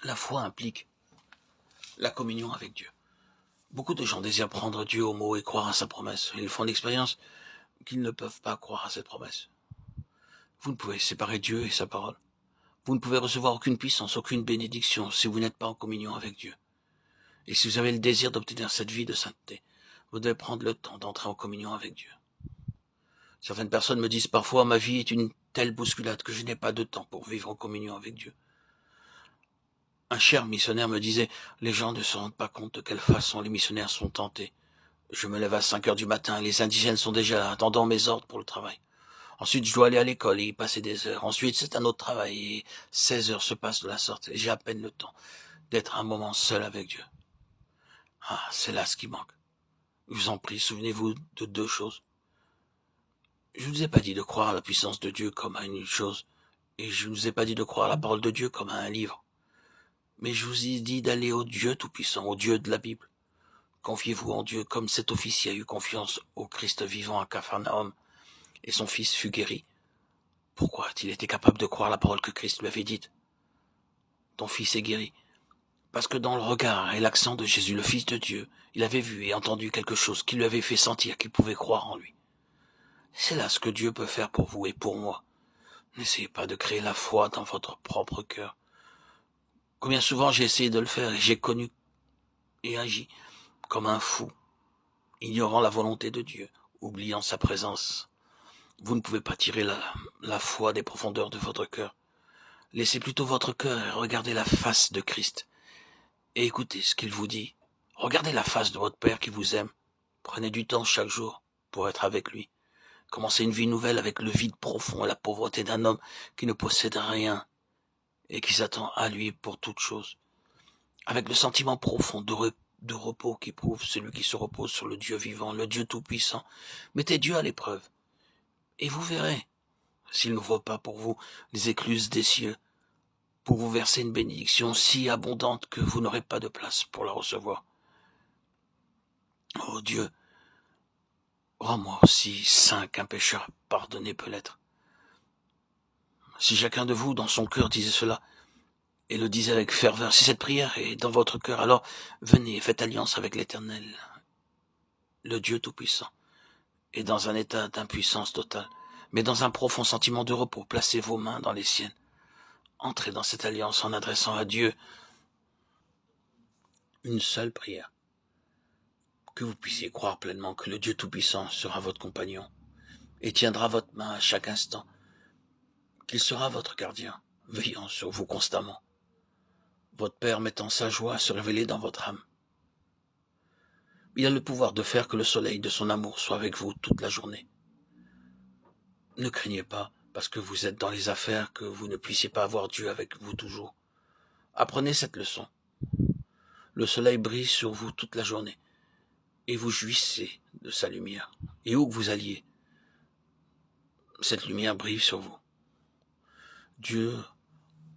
La foi implique la communion avec Dieu. Beaucoup de gens désirent prendre Dieu au mot et croire à sa promesse. Ils font l'expérience qu'ils ne peuvent pas croire à cette promesse. Vous ne pouvez séparer Dieu et sa parole. Vous ne pouvez recevoir aucune puissance, aucune bénédiction si vous n'êtes pas en communion avec Dieu. Et si vous avez le désir d'obtenir cette vie de sainteté, vous devez prendre le temps d'entrer en communion avec Dieu. Certaines personnes me disent parfois, ma vie est une telle bousculade que je n'ai pas de temps pour vivre en communion avec Dieu. Un cher missionnaire me disait, les gens ne se rendent pas compte de quelle façon les missionnaires sont tentés. Je me lève à 5 heures du matin et les indigènes sont déjà là, attendant mes ordres pour le travail. Ensuite, je dois aller à l'école et y passer des heures. Ensuite, c'est un autre travail et 16 heures se passent de la sorte et j'ai à peine le temps d'être un moment seul avec Dieu. Ah, c'est là ce qui manque. Je vous en prie, souvenez-vous de 2 choses. Je ne vous ai pas dit de croire à la puissance de Dieu comme à une chose, et je ne vous ai pas dit de croire à la parole de Dieu comme à un livre. Mais je vous ai dit d'aller au Dieu Tout-Puissant, au Dieu de la Bible. Confiez-vous en Dieu comme cet officier a eu confiance au Christ vivant à Capharnaüm, et son fils fut guéri. Pourquoi a-t-il été capable de croire la parole que Christ lui avait dite? Ton fils est guéri. Parce que dans le regard et l'accent de Jésus, le Fils de Dieu, il avait vu et entendu quelque chose qui lui avait fait sentir qu'il pouvait croire en lui. C'est là ce que Dieu peut faire pour vous et pour moi. N'essayez pas de créer la foi dans votre propre cœur. Combien souvent j'ai essayé de le faire et j'ai connu et agi comme un fou, ignorant la volonté de Dieu, oubliant sa présence. Vous ne pouvez pas tirer la foi des profondeurs de votre cœur. Laissez plutôt votre cœur et regardez la face de Christ. Et écoutez ce qu'il vous dit. Regardez la face de votre Père qui vous aime. Prenez du temps chaque jour pour être avec lui. Commencez une vie nouvelle avec le vide profond et la pauvreté d'un homme qui ne possède rien et qui s'attend à lui pour toute chose. Avec le sentiment profond de repos qu'éprouve celui qui se repose sur le Dieu vivant, le Dieu tout-puissant. Mettez Dieu à l'épreuve. Et vous verrez, s'il n'ouvre pas pour vous les écluses des cieux, pour vous verser une bénédiction si abondante que vous n'aurez pas de place pour la recevoir. Oh Dieu, rends-moi aussi saint qu'un pécheur pardonné peut l'être. Si chacun de vous, dans son cœur, disait cela, et le disait avec ferveur, si cette prière est dans votre cœur, alors venez et faites alliance avec l'Éternel, le Dieu Tout-Puissant, et dans un état d'impuissance totale, mais dans un profond sentiment de repos, placez vos mains dans les siennes. Entrez dans cette alliance en adressant à Dieu une seule prière. Que vous puissiez croire pleinement que le Dieu Tout-Puissant sera votre compagnon et tiendra votre main à chaque instant, qu'il sera votre gardien, veillant sur vous constamment, votre Père mettant sa joie à se révéler dans votre âme. Il a le pouvoir de faire que le soleil de son amour soit avec vous toute la journée. Ne craignez pas, parce que vous êtes dans les affaires, que vous ne puissiez pas avoir Dieu avec vous toujours. Apprenez cette leçon. Le soleil brille sur vous toute la journée, et vous jouissez de sa lumière. Et où que vous alliez, cette lumière brille sur vous. Dieu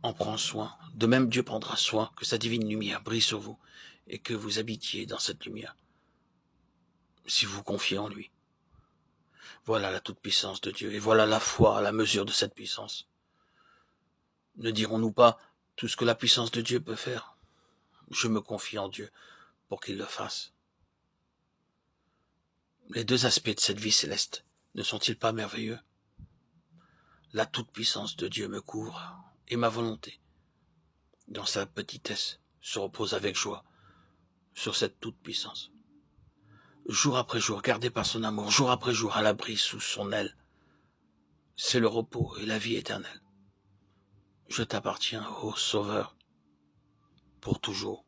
en prend soin. De même, Dieu prendra soin que sa divine lumière brille sur vous et que vous habitiez dans cette lumière, si vous confiez en lui. Voilà la toute-puissance de Dieu et voilà la foi à la mesure de cette puissance. Ne dirons-nous pas tout ce que la puissance de Dieu peut faire? Je me confie en Dieu pour qu'il le fasse. Les 2 aspects de cette vie céleste ne sont-ils pas merveilleux? La toute-puissance de Dieu me couvre et ma volonté, dans sa petitesse, se repose avec joie sur cette toute-puissance. Jour après jour, gardé par son amour, jour après jour, à l'abri sous son aile, c'est le repos et la vie éternelle. Je t'appartiens, ô Sauveur, pour toujours.